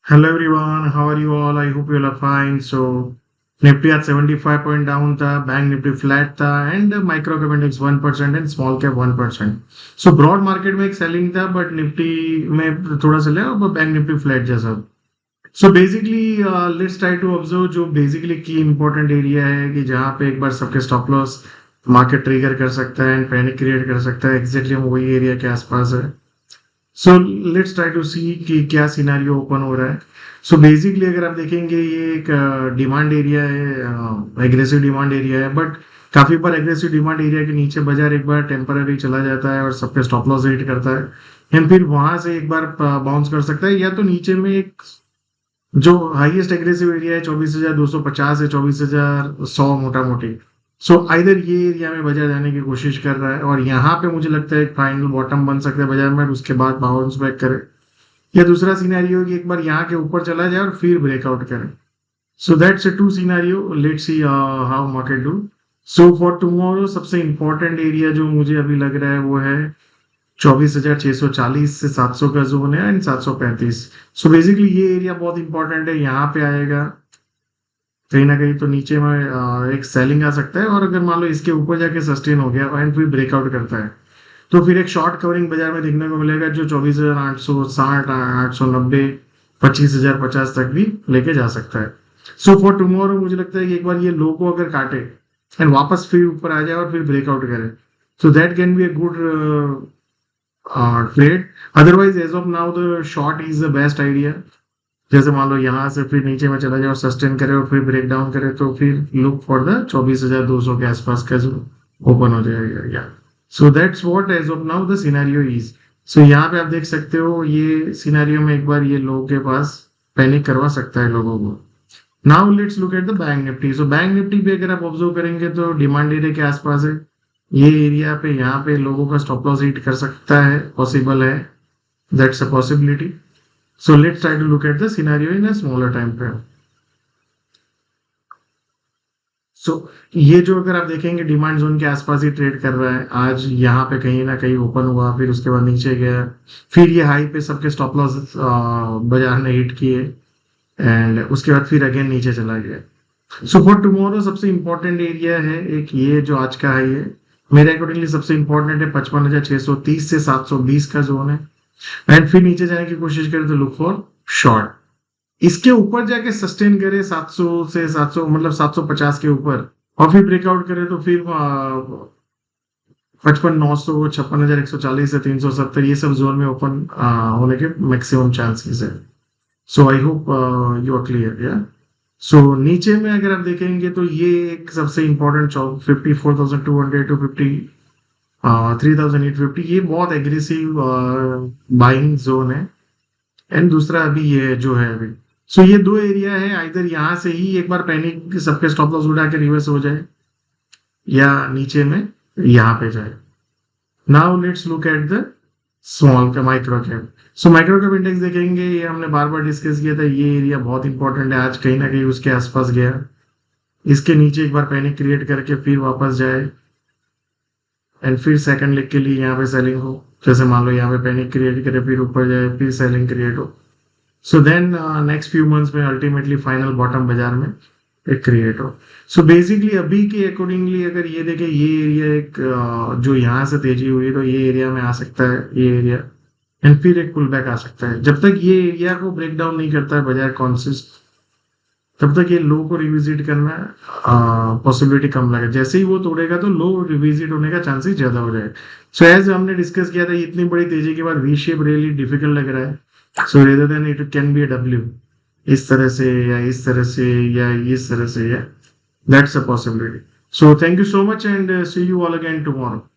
Hello everyone, how are you all? I hope you all are fine. So Nifty at 75 point down था, Bank Nifty flat था and micro cap index 1% and small cap 1%. So broad market में एक selling था but Nifty में थोड़ा सा लिया और Bank Nifty flat जैसा. So basically let's try to observe जो basically key important area है कि जहाँ पे एक बार सबके stop loss मार्केट ट्रिगर कर सकता है एंड पैनिक क्रिएट कर सकता है एग्जैक्टली हम वही एरिया के आसपास है. सो लेट्स ट्राई टू सी कि क्या सिनारियो ओपन हो रहा है. सो बेसिकली अगर आप देखेंगे ये एक डिमांड एरिया है, एग्रेसिव डिमांड एरिया है बट काफी बार एग्रेसिव डिमांड एरिया के नीचे बाजार एक बार टेम्पररी चला जाता है और सबके स्टॉप लॉस हिट करता है एंड फिर वहां से एक बार बाउंस कर सकता है या तो नीचे में एक जो हाईएस्ट एग्रेसिव एरिया है 24,250 से 24,100 मोटा मोटी. सो आइदर ये एरिया में बाजार जाने की कोशिश कर रहा है और यहाँ पे मुझे लगता है एक फाइनल बॉटम बन सकता है बाजार में और उसके बाद बाउंस बैक करे या दूसरा सिनेरियो कि एक बार यहाँ के ऊपर चला जाए और फिर ब्रेकआउट करे. So that's two scenario. Let's see how market do. So for tomorrow सबसे इंपॉर्टेंट एरिया जो मुझे अभी लग रहा है वो है 24,640 से 700 का जोन है एंड 735. सो बेसिकली ये एरिया बहुत इंपॉर्टेंट है. यहाँ पे आएगा कहीं ना कहीं तो नीचे में एक सेलिंग आ सकता है और अगर मान लो इसके ऊपर जाके सस्टेन हो गया एंड फिर ब्रेकआउट करता है तो फिर एक शॉर्ट कवरिंग बाजार में देखने को मिलेगा जो 24,860 890 25,050 तक भी लेके जा सकता है. सो फॉर टुमारो मुझे लगता है कि एक बार ये लो को अगर काटे एंड वापस फिर ऊपर आ जाए और फिर ब्रेकआउट करे so that can be a good trade. Otherwise as of now the short is the best idea. जैसे मान लो यहाँ से फिर नीचे में चला जाए और सस्टेन करे और फिर ब्रेक डाउन करे तो फिर लुक फॉर द 24,200 के आसपास का जो ओपन हो जाएगा yeah. So that's what as of now the scenario is. So यहाँ पे आप देख सकते हो ये सिनेरियो में एक बार ये लोगों के पास पैनिक करवा सकता है लोगों को. Now let's look at the bank Nifty. So bank Nifty भी अगर आप ऑब्जर्व करेंगे तो डिमांड एरिया के आसपास है. ये एरिया पे यहाँ पे लोगों का स्टॉप लॉस हिट कर सकता है, पॉसिबल है. That's a possibility. So let's try to look at the scenario in a smaller time frame. So ये जो अगर आप देखेंगे डिमांड जोन के आसपास ही ट्रेड कर रहा है. आज यहाँ पे कहीं ना कहीं ओपन हुआ फिर उसके बाद नीचे गया फिर ये हाई पे सबके स्टॉप लॉस बाजार ने हिट किए एंड उसके बाद फिर अगेन नीचे चला गया. सो फॉर टुमारो सबसे इंपॉर्टेंट एरिया है एक ये जो आज का हाई है. मेरे अकॉर्डिंगली सबसे इंपॉर्टेंट है 55,630 से 720 का जोन है एंड फिर नीचे जाने की कोशिश करें तो लुक फॉर शॉर्ट. इसके ऊपर जाके सस्टेन करे 700 से 700 मतलब 750 के ऊपर और फिर ब्रेकआउट करे तो फिर 55,900 56,140 से 370 ये सब जोन में ओपन होने के मैक्सिमम चांसेस है. So I hope you are clear yeah. So नीचे में अगर आप देखेंगे तो ये एक सबसे इंपॉर्टेंट 54,200 टू 3,850 ये बहुत एग्रेसिव बाइंग जोन है एंड दूसरा अभी ये जो है अभी. सो ये दो एरिया है. आइदर यहाँ से ही एक बार पैनिक सबके स्टॉप लॉस उड़ा के रिवर्स हो जाए या नीचे में यहाँ पे जाए. Now let's look at the small का micro cap. So micro cap index देखेंगे ये हमने बार बार डिस्कस किया था. ये एरिया बहुत इंपॉर्टेंट है. आज कहीं ना कहीं उसके आसपास गया इसके नीचे एक बार पैनिक क्रिएट करके फिर वापस जाए एंड फिर सेकंड लेग के लिए यहाँ पे सेलिंग हो. जैसे मान लो यहाँ पे पैनिक क्रिएट करे फिर ऊपर जाए फिर सेलिंग क्रिएट हो. So then next few months में अल्टीमेटली फाइनल बॉटम बाजार में एक क्रिएट हो. सो बेसिकली अभी के अकॉर्डिंगली अगर ये देखें ये एरिया एक जो यहाँ से तेजी हुई तो ये एरिया में आ सकता है ये एरिया एंड फिर एक पुल बैक आ सकता है. जब तक ये एरिया को ब्रेक डाउन नहीं करता है बाजार कॉन्सिस्ट तब तक ये लो को रिविजिट करना पॉसिबिलिटी कम लगे. जैसे ही वो तोड़ेगा तो लो रिविजिट होने का चांसेस ज्यादा हो जाए. सो एज हमने डिस्कस किया था इतनी बड़ी तेजी के बाद वी शेप रियली डिफिकल्ट लग रहा है. सो rather than it can be a W इस तरह से या इस तरह से या इस तरह से या that's a possibility. So thank you so much and see you all again tomorrow.